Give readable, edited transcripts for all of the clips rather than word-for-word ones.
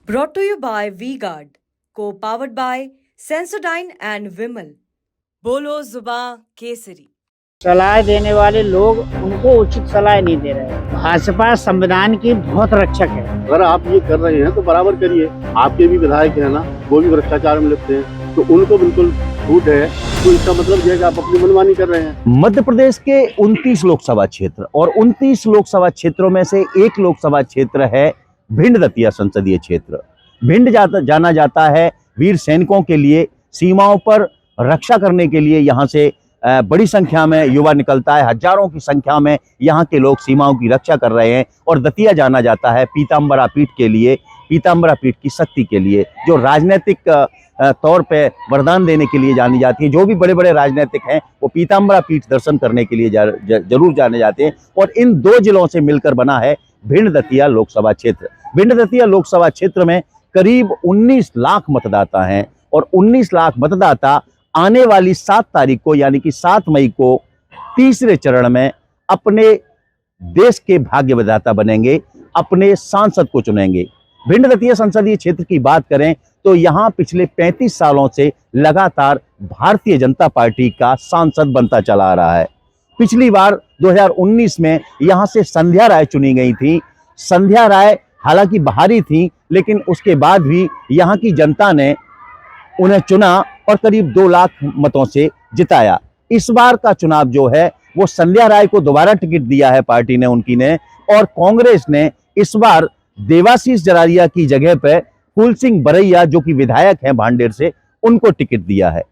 Brought to you by V-Guard, co-powered by Sensodyne and Vimal. बोलो जुबां केसरी। सलाह देने वाले लोग उनको उचित सलाह नहीं दे रहे हैं। भाजपा संविधान की बहुत रक्षक है। अगर आप ये कर रहे हैं तो बराबर करिए। आपके भी विधायक है ना, वो भी भ्रष्टाचार में लिप्त हैं, तो उनको बिल्कुल छूट है। तो इसका मतलब यह है कि आप अपनी मनमानी कर रहे हैं। मध्य प्रदेश के 29 लोकसभा क्षेत्र और 29 लोकसभा क्षेत्रों में से एक लोकसभा क्षेत्र है भिंड दतिया संसदीय क्षेत्र। भिंड जाना जाता है वीर सैनिकों के लिए, सीमाओं पर रक्षा करने के लिए। यहाँ से बड़ी संख्या में युवा निकलता है, हजारों की संख्या में यहाँ के लोग सीमाओं की रक्षा कर रहे हैं। और दतिया जाना जाता है पीताम्बरा पीठ के लिए, पीताम्बरा पीठ की शक्ति के लिए, जो राजनीतिक तौर पे वरदान देने के लिए जानी जाती है। जो भी बड़े बड़े राजनीतिक हैं वो पीताम्बरा पीठ दर्शन करने के लिए जरूर जाने जाते हैं। और इन दो जिलों से मिलकर बना है भिंड दतिया लोकसभा क्षेत्र। भिंड दतिया लोकसभा क्षेत्र में करीब 19 लाख मतदाता हैं और 19 लाख मतदाता आने वाली 7 तारीख को यानी कि 7 मई को तीसरे चरण में अपने देश के भाग्य विधाता बनेंगे, अपने सांसद को चुनेंगे। भिंड दतिया संसदीय क्षेत्र की बात करें तो यहाँ पिछले 35 सालों से लगातार भारतीय जनता पार्टी का सांसद बनता चला आ रहा है। पिछली बार 2019 में यहाँ से संध्या राय चुनी गई थी। संध्या राय हालांकि बाहरी थी, लेकिन उसके बाद भी यहाँ की जनता ने उन्हें चुना और करीब 2 लाख मतों से जिताया। इस बार का चुनाव जो है वो संध्या राय को दोबारा टिकट दिया है पार्टी ने, उनकी ने, और कांग्रेस ने इस बार देवाशीष जरारिया की जगह पे फूल सिंह बरैया जो कि विधायक हैं भांडेर से, उनको टिकट दिया है।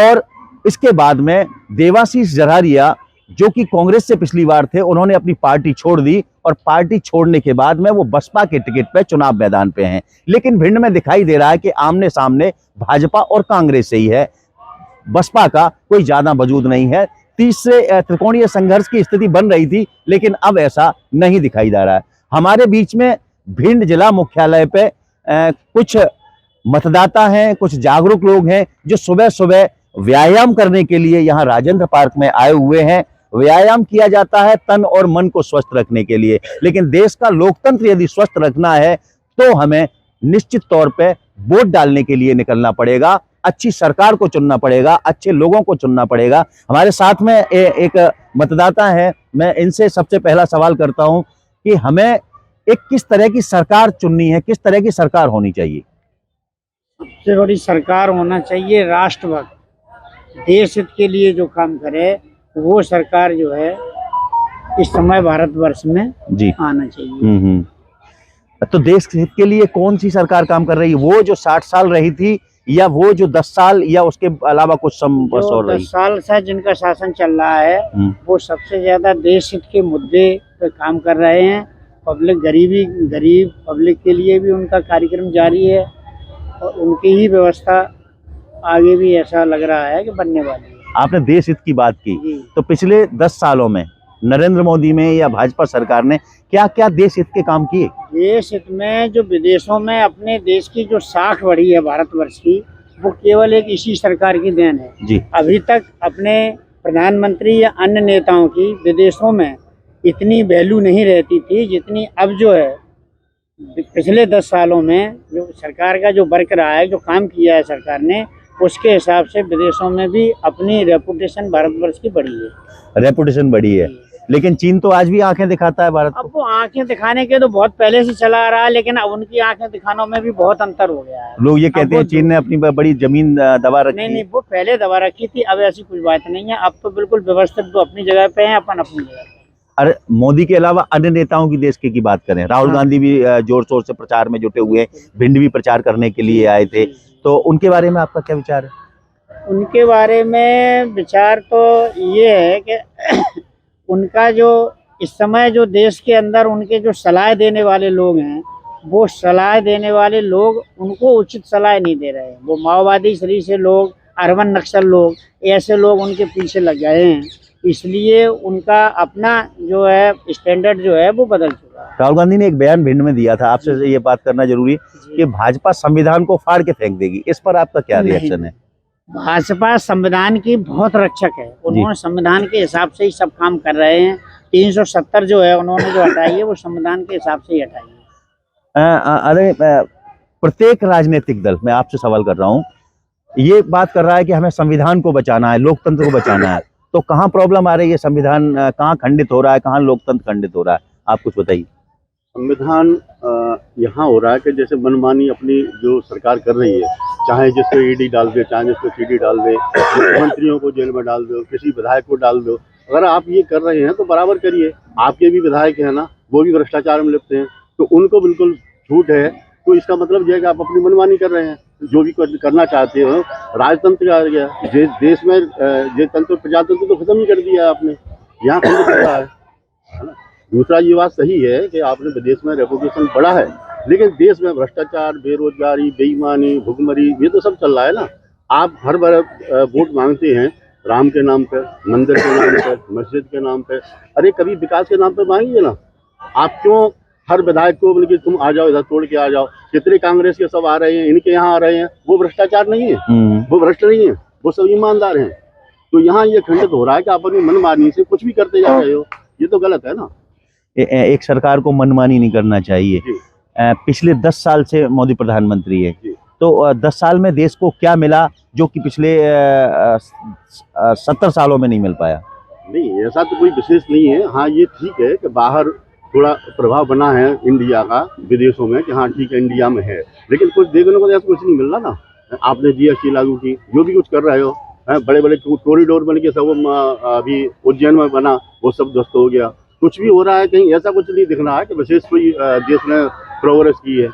और इसके बाद में देवाशीष जरारिया जो कि कांग्रेस से पिछली बार थे, उन्होंने अपनी पार्टी छोड़ दी और पार्टी छोड़ने के बाद में वो बसपा के टिकट पे चुनाव मैदान पे हैं। लेकिन भिंड में दिखाई दे रहा है कि आमने सामने भाजपा और कांग्रेस से ही है, बसपा का कोई ज्यादा वजूद नहीं है। तीसरे त्रिकोणीय संघर्ष की स्थिति बन रही थी, लेकिन अब ऐसा नहीं दिखाई दे रहा है। हमारे बीच में भिंड जिला मुख्यालय पे कुछ मतदाता हैं, कुछ जागरूक लोग हैं जो सुबह सुबह व्यायाम करने के लिए यहाँ राजेंद्र पार्क में आए हुए हैं। व्यायाम किया जाता है तन और मन को स्वस्थ रखने के लिए, लेकिन देश का लोकतंत्र यदि स्वस्थ रखना है तो हमें निश्चित तौर पे वोट डालने के लिए निकलना पड़ेगा, अच्छी सरकार को चुनना पड़ेगा, अच्छे लोगों को चुनना पड़ेगा। हमारे साथ में एक मतदाता है, मैं इनसे सबसे पहला सवाल करता हूं कि हमें एक किस तरह की सरकार चुननी है, किस तरह की सरकार होनी चाहिए? सबसे बड़ी सरकार होना चाहिए राष्ट्रभक्त, देश हित के लिए जो काम करे वो सरकार जो है इस समय भारतवर्ष में जी आना चाहिए। तो देश हित के लिए कौन सी सरकार काम कर रही है? वो जो 60 साल रही थी या वो जो 10 साल या उसके अलावा कुछ और रही? 10 साल से जिनका शासन चल रहा है वो सबसे ज्यादा देश हित के मुद्दे पे काम कर रहे हैं। गरीब पब्लिक के लिए भी उनका कार्यक्रम जारी है और उनकी ही व्यवस्था आगे भी ऐसा लग रहा है कि बनने वाली है। आपने देश हित की बात की, तो पिछले 10 सालों में नरेंद्र मोदी में या भाजपा सरकार ने क्या क्या देश हित के काम किए? देश हित में जो विदेशों में अपने देश की जो साख बढ़ी है भारतवर्ष की, वो केवल एक इसी सरकार की देन है जी। अभी तक अपने प्रधानमंत्री या अन्य नेताओं की विदेशों में इतनी वैल्यू नहीं रहती थी जितनी अब जो है। पिछले 10 सालों में जो सरकार का जो वर्क रहा है, जो काम किया है सरकार ने, उसके हिसाब से विदेशों में भी अपनी रेपुटेशन भारतवर्ष की बढ़ी है। रेपुटेशन बढ़ी है, लेकिन चीन तो आज भी आंखें दिखाता है भारत को। अब वो आंखें दिखाने के तो बहुत पहले से चला आ रहा है, लेकिन अब उनकी आंखें दिखाने में भी बहुत अंतर हो गया है। लोग ये कहते हैं चीन ने अपनी बड़ी जमीन दबा रखी है। नहीं, वो पहले दबा रखी थी, अब ऐसी कुछ बात नहीं है। अब तो बिल्कुल व्यवस्थित तो अपनी जगह पे है, अपन अपनी जगह पे। अरे मोदी के अलावा अन्य नेताओं की देश की बात करें, राहुल गांधी भी जोर शोर से प्रचार में जुटे हुए हैं, भिंड भी प्रचार करने के लिए आए थे, तो उनके बारे में आपका क्या विचार है? उनके बारे में विचार तो ये है कि उनका जो इस समय जो देश के अंदर उनके जो सलाह देने वाले लोग हैं, वो सलाह देने वाले लोग उनको उचित सलाह नहीं दे रहे हैं। वो माओवादी शरीर से लोग, अर्बन नक्सल लोग, ऐसे लोग उनके पीछे लग गए हैं, इसलिए उनका अपना जो है स्टैंडर्ड जो है वो बदल चुका है। राहुल गांधी ने एक बयान भिंड में दिया था, आपसे ये बात करना जरूरी कि भाजपा संविधान को फाड़ के फेंक देगी, इस पर आपका क्या रिएक्शन है? भाजपा संविधान की बहुत रक्षक है, उन्होंने संविधान के हिसाब से ही सब काम कर रहे हैं। 370 जो है उन्होंने जो हटाई है वो संविधान के हिसाब से ही हटाई है। अरे प्रत्येक राजनीतिक दल, मैं आपसे सवाल कर रहा हूँ, ये बात कर रहा है कि हमें संविधान को बचाना है, लोकतंत्र को बचाना है, तो कहाँ प्रॉब्लम आ रही है? संविधान कहाँ खंडित हो रहा है, कहाँ लोकतंत्र खंडित हो रहा है? आप कुछ बताइए। संविधान यहाँ हो रहा है कि जैसे मनमानी अपनी जो सरकार कर रही है, चाहे जिसको ईडी डाल दे, चाहे जिसको सीडी डाल दे, मंत्रियों को जेल में डाल दो, किसी विधायक को डाल दो। अगर आप ये कर रहे हैं तो बराबर करिए। आपके भी विधायक हैं ना, वो भी भ्रष्टाचार में लिप्त हैं, तो उनको बिल्कुल छूट है। तो इसका मतलब यह है कि आप अपनी मनमानी कर रहे हैं, जो भी करना चाहते हो। राजतंत्र आ गया देश में, ये तंत्र प्रजातंत्र तो खत्म ही कर दिया आपने, यहाँ खत्म कर रहा है ना। दूसरा ये बात सही है कि आपने विदेश में रेपुटेशन बढ़ा है, लेकिन देश में भ्रष्टाचार, बेरोजगारी, बेईमानी, भुखमरी, ये तो सब चल रहा है ना। आप हर बार वोट मांगते हैं राम के नाम पे, मंदिर के नाम पे, मस्जिद के नाम पे। अरे कभी विकास के नाम पे मांगिए ना। आप क्यों हर विधायक को बोले कि तुम आ जाओ, इधर तोड़ के आ जाओ? कितने कांग्रेस के सब आ रहे हैं, इनके यहाँ आ रहे हैं, वो भ्रष्टाचार नहीं है, वो भ्रष्ट नहीं है, वो सब ईमानदार हैं। तो यहाँ ये खंडित हो रहा है कि आप अपनी मनमानी से कुछ भी करते जा रहे हो, ये तो गलत है ना। एक सरकार को मनमानी नहीं करना चाहिए। पिछले 10 साल से मोदी प्रधानमंत्री है, तो 10 साल में देश को क्या मिला जो कि पिछले 70 सालों में नहीं मिल पाया? नहीं, ऐसा तो कोई विशेष नहीं है। हाँ, ये ठीक है कि बाहर थोड़ा प्रभाव बना है इंडिया का विदेशों में, कि हाँ ठीक है इंडिया में है, लेकिन कुछ देखने को ऐसा कुछ नहीं मिल रहा ना। आपने जीएसटी लागू की, जो भी कुछ कर रहे हो, बड़े बड़े कॉरिडोर बन के सब अभी उज्जैन में बना, वो सब ध्वस्त हो गया। कुछ भी हो रहा है, कहीं ऐसा कुछ नहीं दिख रहा है कि विशेष कोई देश ने प्रोग्रेस की है।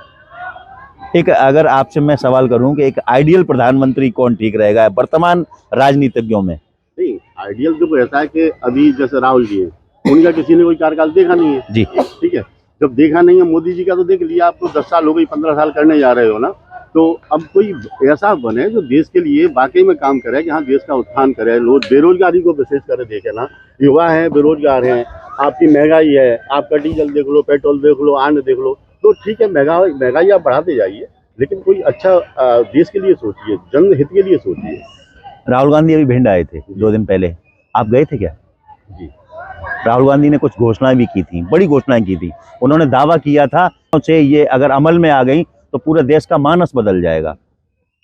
एक अगर आपसे मैं सवाल करूं कि एक आइडियल प्रधानमंत्री कौन ठीक रहेगा वर्तमान राजनीतिज्ञों में? नहीं, आइडियल तो ऐसा है कि अभी जैसे राहुल जी हैं, उनका किसी ने कोई कार्यकाल देखा नहीं है जी, ठीक है। जब देखा नहीं है, मोदी जी का तो देख लिया, आपको 10 साल हो गई, 15 साल करने जा रहे हो ना। तो अब कोई ऐसा बने जो देश के लिए वाकई में काम करे, कि हाँ देश का उत्थान करे। लोग बेरोजगारी को विशेष कर देखे ना, युवा हैं, बेरोजगार हैं, आपकी महंगाई है, आपका डीजल देख लो, पेट्रोल देख लो, अन्न देख लो, तो ठीक है महंगाई आप बढ़ाते जाइए, लेकिन कोई अच्छा देश के लिए सोचिए, जनहित के लिए सोचिए। राहुल गांधी अभी भिंड आए थे 2 दिन पहले, आप गए थे क्या? जी, राहुल गांधी ने कुछ घोषणाएं भी की थी, बड़ी घोषणाएं की थी। उन्होंने दावा किया था से ये अगर अमल में आ गई तो पूरे देश का मानस बदल जाएगा।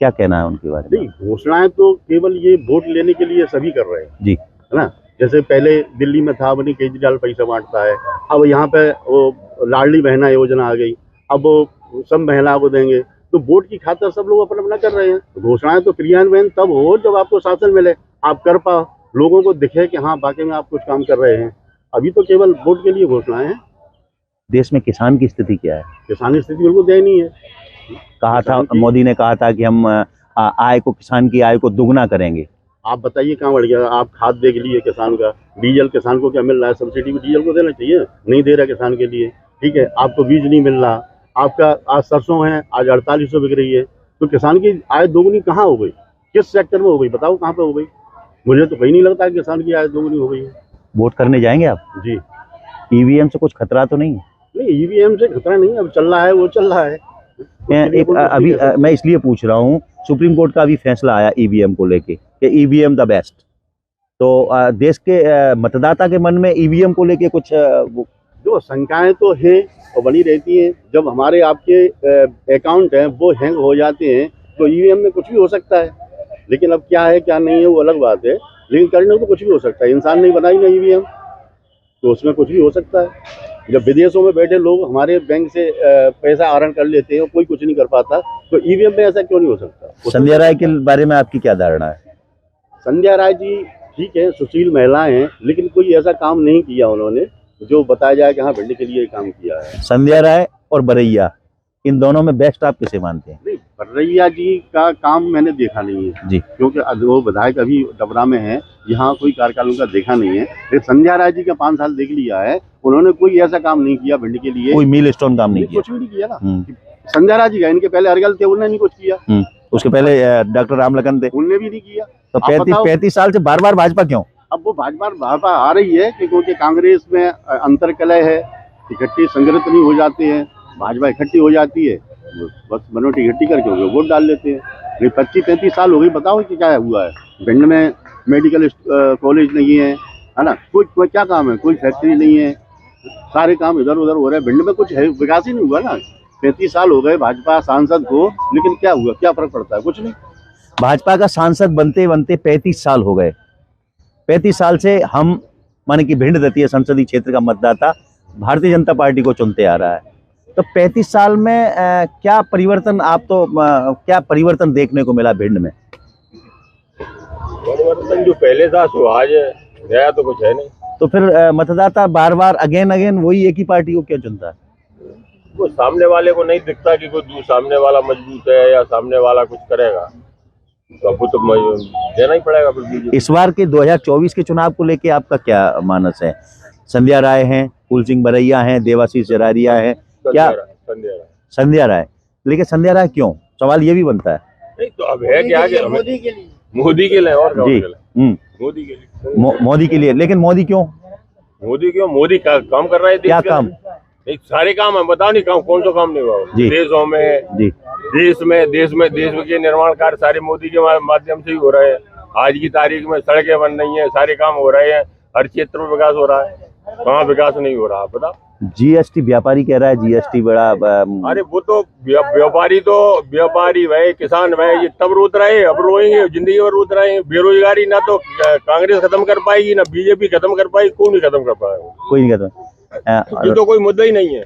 क्या कहना है उनके बारे में? नहीं, घोषणाएं तो केवल ये वोट लेने के लिए सभी कर रहे हैं जी, है ना। जैसे पहले दिल्ली में था, अपनी केजरीवाल पैसा बांटता है, अब यहाँ पे वो लाडली बहना योजना आ गई, अब वो सब महिला को देंगे। तो वोट की खातिर सब लोग अपना अपना कर रहे हैं। घोषणाएं तो क्रियान्वयन तब हो जब आपको शासन मिले, आप कर पाओ, लोगों को दिखे कि हाँ वाकई में आप कुछ काम कर रहे हैं। अभी तो केवल वोट के लिए घोषणाएं हैं। देश में किसान की स्थिति क्या है? किसान की स्थिति बिल्कुल दयनीय है। कहा था मोदी ने, कहा था कि हम आय को, किसान की आय को दुगना करेंगे। आप बताइए कहाँ बढ़ गया? आप खाद देख लीजिए किसान का, डीजल किसान को क्या मिल रहा है? सब्सिडी भी डीजल को देना चाहिए, नहीं दे रहा किसान के लिए, ठीक है। आपको बीज नहीं मिल रहा, आपका आज सरसों है, आज 4800 बिक रही है। तो किसान की आय दोगुनी कहाँ हो गई? किस सेक्टर में हो गई? बताओ कहाँ पे हो गई? मुझे तो कहीं नहीं लगता कि किसान की आय दोगुनी हो गई है। वोट करने जाएंगे आप? जी। ईवीएम से कुछ खतरा तो नहीं है? नहीं, ईवीएम से खतरा नहीं है, अब चल रहा है वो चल रहा है। एक अभी मैं इसलिए पूछ रहा हूँ, सुप्रीम कोर्ट का अभी फैसला आया ईवीएम को लेके कि ईवीएम द बेस्ट। तो देश के मतदाता के मन में ईवीएम को लेके कुछ जो शंकाएं तो हैं और बनी रहती हैं। जब हमारे आपके अकाउंट हैं वो हैंग हो जाते हैं, तो ईवीएम में कुछ भी हो सकता है। लेकिन अब क्या है क्या नहीं है वो अलग बात है, लेकिन करने को कुछ भी हो सकता है। इंसान नहीं बनाई ना ईवीएम, तो उसमें कुछ भी हो सकता है। जब विदेशों में बैठे लोग हमारे बैंक से पैसा आहरण कर लेते हैं, कोई कुछ नहीं कर पाता, तो ईवीएम में ऐसा क्यों नहीं हो सकता? संध्या राय के बारे में आपकी क्या धारणा है? संध्या राय जी ठीक है, सुशील महिलाएं हैं, लेकिन कोई ऐसा काम नहीं किया उन्होंने जो बताया जाए कि हाँ भिंड के लिए काम किया है। संध्या राय और बरैया, इन दोनों में बेस्ट आप किसे मानते हैं? नहीं, बरैया जी का काम मैंने देखा नहीं है जी, क्योंकि वो विधायक अभी डबरा में है, यहाँ कोई कार्यकाल उनका देखा नहीं है। लेकिन संध्या राय जी का 5 साल देख लिया है, उन्होंने कोई ऐसा काम नहीं किया भिंड के लिए, कोई मील स्टोन काम नहीं किया, कुछ भी नहीं किया ना। संध्या राय जी का, इनके पहले अर्गल थे, उन्होंने नहीं कुछ किया। उसके पहले डॉक्टर रामलखन थे, उनने भी नहीं किया। तो 35 साल से बार बार भाजपा क्यों? अब वो भाजपा आ रही है क्योंकि कांग्रेस में अंतरकलह है, इकट्ठी संगठित नहीं हो जाते हैं, भाजपा इकट्ठी हो जाती है, बस मनोटी इकट्ठी करके वोट डाल लेते हैं। 25-35 साल हो गई, बताओ कि क्या हुआ है भिंड में? मेडिकल कॉलेज नहीं है ना, कोई क्या काम है? कोई फैक्ट्री नहीं है, सारे काम इधर उधर हो रहे हैं। भिंड में कुछ है, विकास ही नहीं हुआ ना। 35 साल हो गए भाजपा सांसद को, लेकिन क्या हुआ, क्या फर्क पड़ता है? कुछ नहीं। भाजपा का सांसद बनते बनते 35 साल हो गए। 35 साल से हम माने कि भिंड दतिया संसदीय क्षेत्र का मतदाता भारतीय जनता पार्टी को चुनते आ रहा है। तो 35 साल में क्या परिवर्तन क्या परिवर्तन देखने को मिला भिंड में? परिवर्तन जो पहले था सो आज है, नया तो कुछ है नहीं। तो फिर मतदाता बार बार अगेन वही एक ही पार्टी को क्यों चुनता है? वो सामने वाले को नहीं दिखता कि कोई सामने वाला मजबूत है या सामने वाला कुछ करेगा, तो आपको तो देना ही पड़ेगा फिर बीजेपी। इस बार के 2024 के चुनाव को लेके आपका क्या मानस है? संध्या राय हैं, फूल सिंह बरैया हैं, देवाशीष जरारिया हैं, क्या संध्या राय? लेकिन संध्या राय क्यों, सवाल ये भी बनता है। नहीं तो अब है क्या कि मोदी के लिए और जी मोदी के लिए मोदी के लिए। लेकिन मोदी क्यों मोदी काम कर रहा है? क्या काम? नहीं सारे काम है, बताओ नहीं काम, कौन सा काम नहीं हुआ देशों में? जी देश के निर्माण कार्य सारे मोदी के माध्यम से ही हो रहे हैं। आज की तारीख में सड़कें बन रही हैं, सारे काम हो रहे हैं, हर क्षेत्र में विकास हो रहा है। कहाँ विकास नहीं हो रहा बताओ? जीएसटी व्यापारी कह रहा है जीएसटी बड़ा अरे वो तो व्यापारी भाई, किसान भाई, ये तब रोत रहे, अब रोएंगे, जिंदगी भर रोत रहे हैं। बेरोजगारी ना तो कांग्रेस खत्म कर पाएगी, ना बीजेपी खत्म कर पाएगी, कोई नहीं खत्म कर पाएगा, कोई नहीं कहता। ये तो कोई मुद्दा ही नहीं है।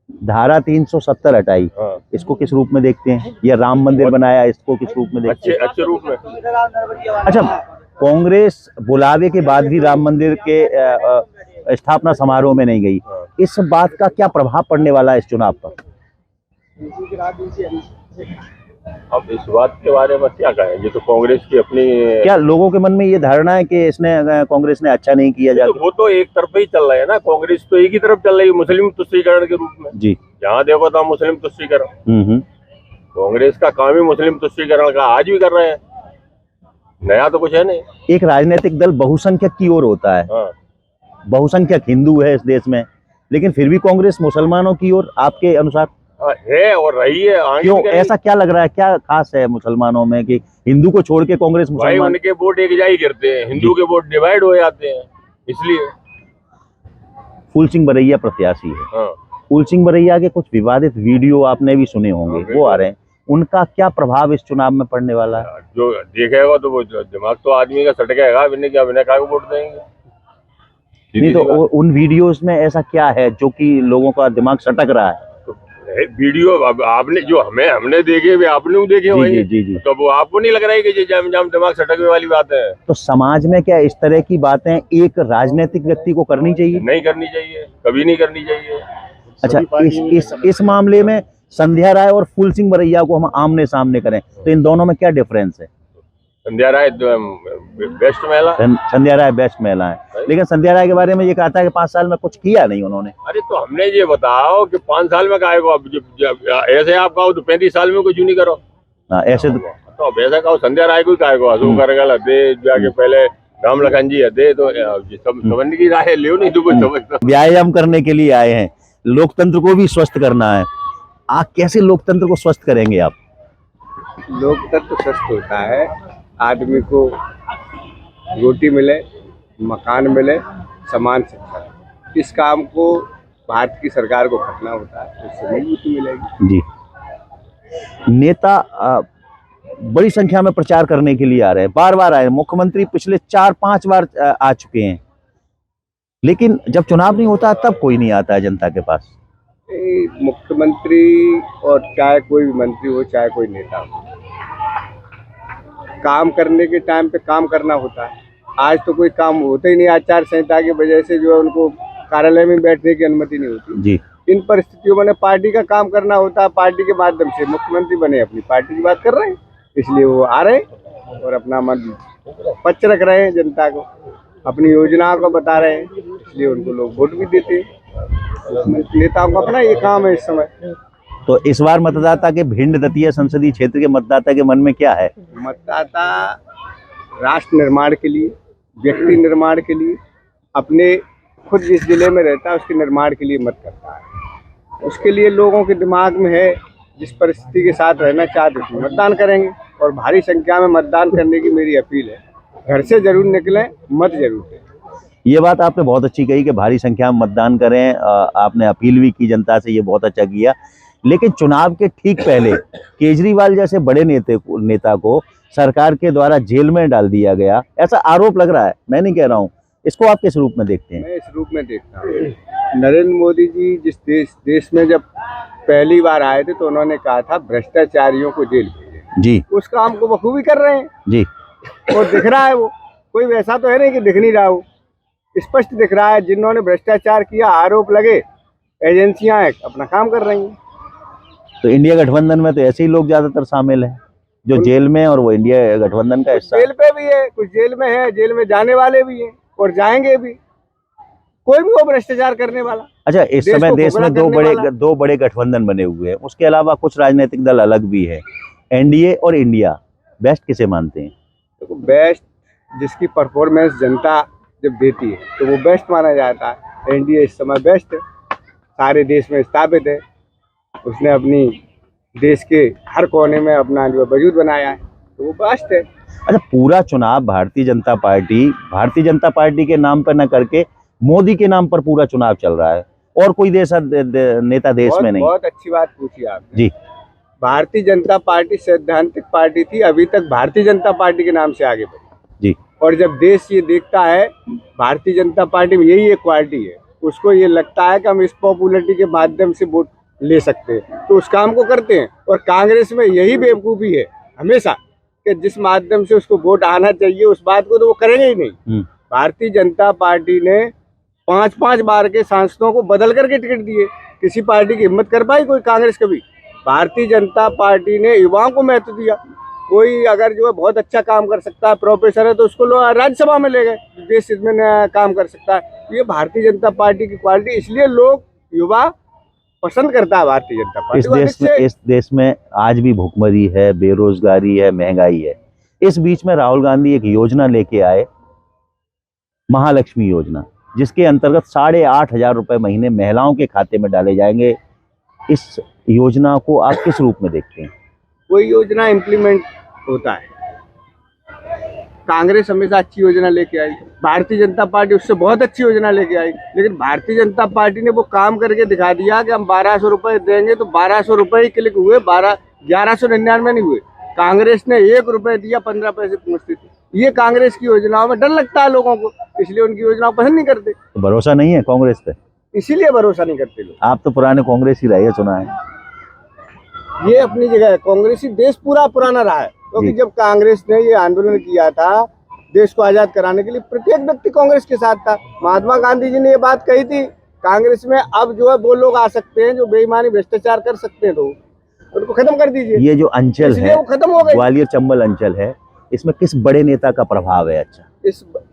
धारा 370 हटाई, इसको किस रूप में देखते हैं? या राम मंदिर बनाया, इसको किस रूप में देखते हैं? अच्छे रूप में। अच्छा, कांग्रेस बुलावे के बाद भी राम मंदिर के स्थापना समारोह में नहीं गई, इस बात का क्या प्रभाव पड़ने वाला है इस चुनाव पर? अब इस बात के बारे में क्या कहें, ये तो कांग्रेस की अपनी, क्या लोगों के मन में ये धारणा है कि कांग्रेस ने अच्छा नहीं किया जाता? तो वो तो एक तरफ ही चल रहा है ना, कांग्रेस तो एक ही तरफ चल रही है, मुस्लिम तुष्टीकरण के रूप में। जी, जहाँ देखो तो मुस्लिम तुष्टीकरण। कांग्रेस का काम ही मुस्लिम तुष्टीकरण का, आज भी कर रहे हैं, नया तो कुछ है नहीं। एक राजनीतिक दल बहुसंख्यक की ओर होता है, बहुसंख्यक हिंदू है इस देश में, लेकिन फिर भी कांग्रेस मुसलमानों की ओर आपके अनुसार है और रही है। क्यों, ऐसा क्या लग रहा है, क्या खास है मुसलमानों में कि हिंदू को छोड़ के कांग्रेस भाई मुसलमान? उनके वोट एक जाही गिरते हैं, हिंदू के वोट डिवाइड हो जाते हैं, इसलिए। फूल सिंह बरैया प्रत्याशी है, फूल सिंह बरैया के कुछ विवादित वीडियो आपने भी सुने होंगे, वो आ रहे हैं, उनका क्या प्रभाव इस चुनाव में पड़ने वाला है? जो देखेगा तो वो दिमाग तो आदमी का सटकेगा, बिना क्या बिना का वोट देंगे। नहीं तो उन वीडियोस में ऐसा क्या है जो कि लोगों का दिमाग सटक रहा है? वीडियो आपने जो हमने देखे वे आपने देखे जी, जी, जी। तो वो आपको नहीं लग रहा है कि जाम दिमाग सटकने वाली बात है? तो समाज में क्या इस तरह की बातें एक राजनीतिक व्यक्ति को करनी चाहिए? नहीं करनी चाहिए, कभी नहीं करनी चाहिए। अच्छा, इस मामले में संध्या राय और फूल सिंह बरैया को हम आमने सामने करें तो इन दोनों में क्या डिफरेंस है? संध्या राय बेस्ट महिला, संध्या राय बेस्ट महिला है, लेकिन संध्या राय के बारे में ये कहता है कि 5 साल में कुछ किया नहीं उन्होंने। अरे तो हमने ये बताओ कि 5 साल में काहे को, अब ऐसे आप कहो तो 35 साल में कुछ नहीं करो। ऐसे तो अब ऐसा कहो संध्या राय को काहे को, अशोक करगल दे जाके पहले राम लखन जी दे, तो समझ की राय ले नहीं तो कुछ समझता। व्यायाम करने के लिए आए हैं, लोकतंत्र को भी स्वस्थ करना है, आप कैसे लोकतंत्र को स्वस्थ करेंगे? आप लोकतंत्र स्वस्थ होता है, आदमी को रोटी मिले, मकान मिले, समान शिक्षा। इस काम को भारत की सरकार को करना होता है, तो इससे मजबूती मिलेगी। जी, नेता बड़ी संख्या में प्रचार करने के लिए आ रहे हैं, बार बार आए, मुख्यमंत्री पिछले 4-5 बार आ चुके हैं, लेकिन जब चुनाव नहीं होता तब कोई नहीं आता है जनता के पास। मुख्यमंत्री और चाहे कोई भी मंत्री हो, चाहे कोई नेता हो, काम करने के टाइम पे काम करना होता है। आज तो कोई काम होता ही नहीं, आचार संहिता की वजह से जो है उनको कार्यालय में बैठने की अनुमति नहीं होती जी। इन परिस्थितियों में पार्टी का काम करना होता है, पार्टी के माध्यम से मुख्यमंत्री बने अपनी पार्टी की बात कर रहे हैं, इसलिए वो आ रहे हैं और अपना मन पच रख रहे हैं, जनता को अपनी योजनाओं को बता रहे हैं, इसलिए उनको लोग वोट भी देते हैं। नेताओं का अपना ये काम है इस समय। तो इस बार मतदाता के भिंड दतिया संसदीय क्षेत्र के मतदाता के मन में क्या है? मतदाता राष्ट्र निर्माण के लिए, व्यक्ति निर्माण के लिए, अपने खुद जिस जिले में रहता है उसके निर्माण के लिए मत करता है। उसके लिए लोगों के दिमाग में है, जिस परिस्थिति के साथ रहना चाहते हैं मतदान करेंगे, और भारी संख्या में मतदान करने की मेरी अपील है। घर से जरूर निकलें, मत जरूर दें। ये बात आपने बहुत अच्छी कही कि भारी संख्या में मतदान करें, आपने अपील भी की जनता से, ये बहुत अच्छा किया। लेकिन चुनाव के ठीक पहले केजरीवाल जैसे बड़े नेता को सरकार के द्वारा जेल में डाल दिया गया, ऐसा आरोप लग रहा है। मैं नहीं कह रहा हूँ, इसको आप किस रूप में देखते हैं? मैं इस रूप में देखता हूँ, नरेंद्र मोदी जी जिस देश में जब पहली बार आए थे तो उन्होंने कहा था भ्रष्टाचारियों को जेल भेजें। जी उस काम को बखूबी कर रहे हैं जी। और दिख रहा है, वो कोई वैसा तो है नहीं कि दिख नहीं रहा हो, स्पष्ट दिख रहा है। जिन्होंने भ्रष्टाचार किया, आरोप लगे, एजेंसियां अपना काम कर रही हैं। तो इंडिया गठबंधन में तो ऐसे ही लोग ज्यादातर शामिल हैं जो जेल में, और वो इंडिया गठबंधन का हिस्सा। जेल पे भी है, कुछ जेल में है, जेल में जाने वाले भी हैं और जाएंगे भी, कोई भी वो भ्रष्टाचार करने वाला। अच्छा, इस समय देश में दो बड़े गठबंधन बने हुए हैं, उसके अलावा कुछ राजनीतिक दल अलग भी है। एनडीए और इंडिया, बेस्ट किसे मानते हैं? देखो, बेस्ट जिसकी परफॉर्मेंस जनता जब देती है तो वो बेस्ट माना जाता है। एनडीए इस समय बेस्ट है, सारे देश में स्थापित है, उसने अपनी देश के हर कोने में अपना जो वजूद बनाया है, तो वो बेस्ट है। अच्छा, पूरा चुनाव भारतीय जनता पार्टी के नाम पर न करके मोदी के नाम पर पूरा चुनाव चल रहा है, और कोई नेता देश में नहीं। बहुत अच्छी बात पूछी आपने जी। भारतीय जनता पार्टी सैद्धांतिक पार्टी थी, अभी तक भारतीय जनता पार्टी के नाम से आगे बढ़ी। जी। और जब देश ये देखता है भारतीय जनता पार्टी में यही एक क्वालिटी है, उसको ये लगता है कि हम इस पॉपुलरिटी के माध्यम से वोट ले सकते हैं, तो उस काम को करते हैं। और कांग्रेस में यही बेवकूफ़ी है हमेशा कि जिस माध्यम से उसको वोट आना चाहिए उस बात को तो वो करेंगे ही नहीं। भारतीय जनता पार्टी ने 5-5 बार के सांसदों को बदल करके टिकट दिए, किसी पार्टी की हिम्मत कर पाई कोई कांग्रेस कभी? भारतीय जनता पार्टी ने युवाओं को महत्व दिया। कोई अगर जो है बहुत अच्छा काम कर सकता है, प्रोफेसर है, तो उसको लोग राज्यसभा में ले गए, देश हित में काम कर सकता है। ये भारतीय जनता पार्टी की क्वालिटी, इसलिए लोग, युवा पसंद करता है भारतीय जनता पार्टी। इस देश में आज भी भुखमरी है, बेरोजगारी है, महंगाई है। इस बीच में राहुल गांधी एक योजना लेके आए, महालक्ष्मी योजना, जिसके अंतर्गत 8,500 रुपए महीने महिलाओं के खाते में डाले जाएंगे। इस योजना को आप किस रूप में देखते हैं? कोई योजना इम्प्लीमेंट होता है, कांग्रेस हमेशा अच्छी योजना लेके आई, भारतीय जनता पार्टी उससे बहुत अच्छी योजना लेके आई, लेकिन भारतीय जनता पार्टी ने वो काम करके दिखा दिया कि हम 1,200 रुपए देंगे, तो 1,200 रुपए ही क्लिक हुए, 1199 नहीं हुए। कांग्रेस ने 1 रुपए दिया, 15 पैसे पहुंचते थे। ये कांग्रेस की योजनाओं में डर लगता है लोगों को, इसलिए उनकी योजनाओं पसंद नहीं करते। तो भरोसा नहीं है कांग्रेस पे, इसीलिए भरोसा नहीं करते लोग। आप तो पुराने कांग्रेस ही रहे, सुना है। ये अपनी जगह है, कांग्रेसी देश पूरा पुराना रहा है, क्योंकि जब कांग्रेस ने ये आंदोलन किया था देश को आजाद कराने के लिए, प्रत्येक व्यक्ति कांग्रेस के साथ था। महात्मा गांधी जी ने ये बात कही थी, कांग्रेस में अब जो है वो लोग आ सकते हैं जो बेईमानी भ्रष्टाचार कर सकते हैं, तो उनको खत्म कर दीजिए। ये जो अंचल है, वो खत्म हो गई। ग्वालियर चंबल अंचल है, इसमें किस बड़े नेता का प्रभाव है? अच्छा,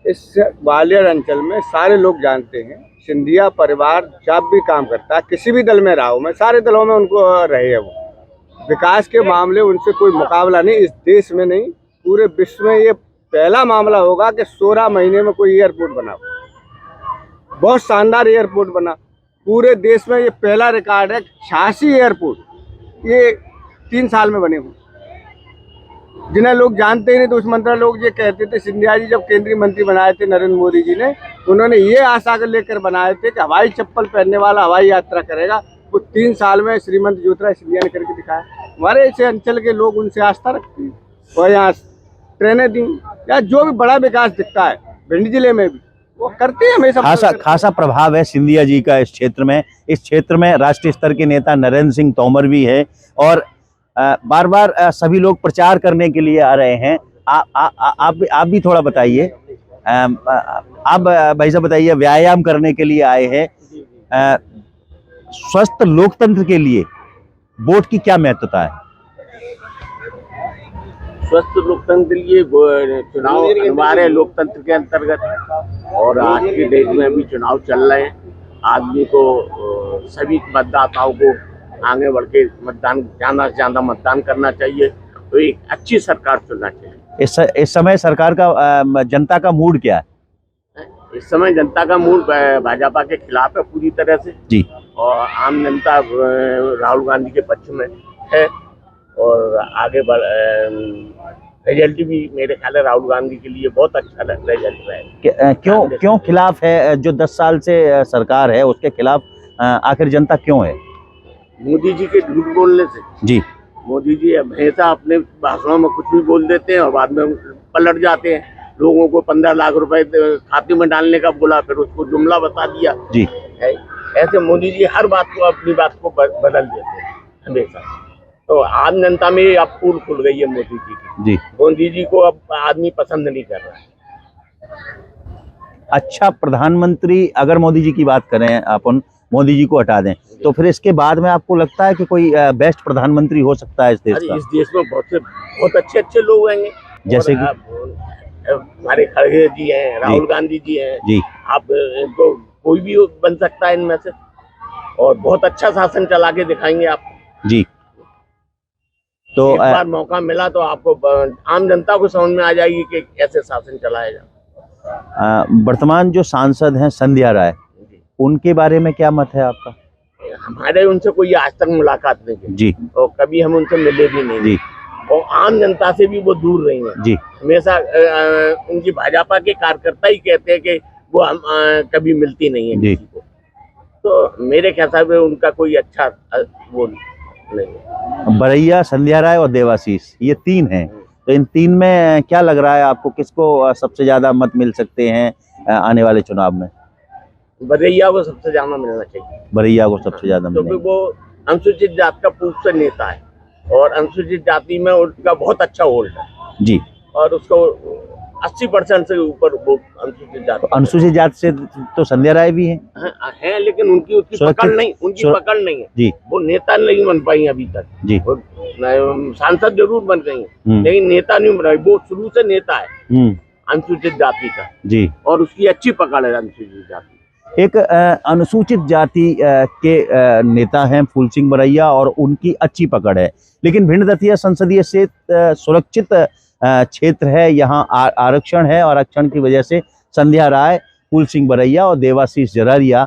इस ग्वालियर अंचल में सारे लोग जानते हैं, सिंधिया परिवार जब भी काम करता है, किसी भी दल में रहा हो, मैं सारे दलों में उनको रहे है, वो विकास के मामले उनसे कोई मुकाबला नहीं, इस देश में नहीं पूरे विश्व में। ये पहला मामला होगा कि 16 महीने में कोई एयरपोर्ट बना, बहुत शानदार एयरपोर्ट बना पूरे देश में। ये पहला रिकॉर्ड है, 86 एयरपोर्ट ये 3 साल में बने हुए, जिन्हें लोग जानते ही नहीं। तो उस मंत्रालय लोग ये कहते थे, सिंधिया जी जब केंद्रीय मंत्री बनाए थे नरेंद्र मोदी जी ने, उन्होंने ये आशा कर लेकर बनाए थे कि हवाई चप्पल पहनने वाला हवाई यात्रा करेगा, वो 3 साल में श्रीमंत ज्योतिरादित्य सिंधिया ने करके दिखाया। हमारे ऐसे अंचल के लोग उनसे आस्था रखते हैं, और यहाँ ट्रेनें दी या जो भी बड़ा विकास दिखता है भिंड जिले में भी वो करते हैं हमेशा। खासा प्रभाव है सिंधिया जी का इस क्षेत्र में। इस क्षेत्र में राष्ट्रीय स्तर के नेता नरेंद्र सिंह तोमर भी है, और बार बार सभी लोग प्रचार करने के लिए आ रहे हैं। आप भी थोड़ा बताइए, आप भाई साहब बताइए, व्यायाम करने के लिए आए हैं, स्वस्थ लोकतंत्र के लिए वोट की क्या महत्वता है? स्वस्थ लोकतंत्र के लिए चुनाव अनिवार्य है लोकतंत्र के अंतर्गत, और आज के देश में भी चुनाव चल रहे हैं। आदमी को, सभी मतदाताओं को आगे बढ़ के मतदान, ज्यादा से ज्यादा मतदान करना चाहिए, तो एक अच्छी सरकार चुनना चाहिए। इस समय सरकार का, जनता का मूड क्या है? इस समय जनता का मूड भाजपा के खिलाफ है पूरी तरह से जी, और आम जनता राहुल गांधी के पक्ष में है, और आगे रिजल्ट भी मेरे ख्याल है राहुल गांधी के लिए बहुत अच्छा रिजल्ट है। क्यों खिलाफ है? जो 10 साल से सरकार है उसके खिलाफ आखिर जनता क्यों है? मोदी जी के झूठ बोलने से। जी मोदी जी हमेशा अपने भाषणों में कुछ भी बोल देते हैं और बाद में पलट जाते हैं। लोगों को 15 लाख रुपए खाते में डालने का बोला, फिर उसको जुमला बता दिया। जी ऐसे मोदी जी हर बात को, अपनी बात को बदल देते हैं हमेशा। तो आम जनता में अब फूल खुल गई है मोदी जी की। जी मोदी जी को अब आदमी पसंद नहीं कर रहा है। अच्छा, प्रधानमंत्री अगर मोदी जी की बात करें, अपन मोदी जी को हटा दें, तो फिर इसके बाद में आपको लगता है कि कोई बेस्ट प्रधानमंत्री हो सकता है इस देश का? इस देश में बहुत अच्छे लोग आएंगे, जैसे कि हमारे खड़गे जी हैं, राहुल गांधी जी हैं जी, आप तो कोई भी बन सकता है इनमें से, और बहुत अच्छा शासन चला के दिखाएंगे आप जी। तो एक बार मौका मिला तो आपको, आम जनता को समझ में आ जाएगी कि कैसे शासन चलाया जाए। वर्तमान जो सांसद हैं संध्या राय, उनके बारे में क्या मत है आपका? हमारे उनसे कोई आज तक मुलाकात नहीं की जी, और कभी हम उनसे मिले भी नहीं जी, और आम जनता से भी वो दूर रही हैं जी। हमेशा। उनकी भाजपा के कार्यकर्ता ही कहते हैं कि वो हम कभी मिलती नहीं है जी। किसी को। तो मेरे ख्याल से उनका कोई अच्छा वो नहीं है। बरैया, संध्या राय और देवाशीष, ये तीन हैं। तो इन तीन में क्या लग रहा है आपको, किसको सबसे ज्यादा मत मिल सकते हैं आने वाले चुनाव में? बरैया को सबसे ज्यादा मिलना चाहिए। बरैया को सबसे ज्यादा क्योंकि मिलेगा। वो अनुसूचित जाति का पूर्व से नेता है और अनुसूचित जाति में उनका बहुत अच्छा होल्ड है जी, और उसको 80% से ऊपर वोट अनुसूचित जाति। अनुसूचित जाति से तो संध्या राय भी हैं। है, लेकिन उनकी पकड़ नहीं, पकड़ नहीं है जी। वो नेता नहीं बन पाई अभी तक जी। सांसद जरूर बन गई हैं, लेकिन नेता नहीं बन पाई। वो शुरू से नेता है अनुसूचित जाति का जी, और उसकी अच्छी पकड़ है अनुसूचित जाति। एक अनुसूचित जाति के नेता हैं फूल सिंह बरैया और उनकी अच्छी पकड़ है, लेकिन भिंड दतिया संसदीय क्षेत्र सुरक्षित क्षेत्र है। यहाँ आरक्षण है और आरक्षण की वजह से संध्या राय, फूल सिंह बरैया और देवाशीष जरारिया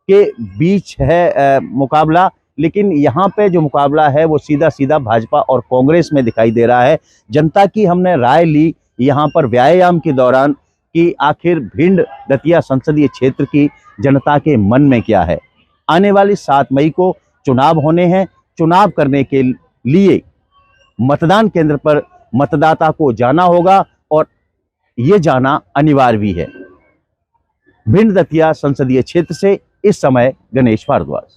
के बीच है मुकाबला। लेकिन यहाँ पे जो मुकाबला है वो सीधा सीधा भाजपा और कांग्रेस में दिखाई दे रहा है। जनता की हमने राय ली यहाँ पर व्यायाम के दौरान कि आखिर भिंड दतिया संसदीय क्षेत्र की जनता के मन में क्या है। आने वाली 7 मई को चुनाव होने हैं। चुनाव करने के लिए मतदान केंद्र पर मतदाता को जाना होगा और ये जाना अनिवार्य भी है। भिंड दतिया संसदीय क्षेत्र से इस समय गणेश भारद्वाज।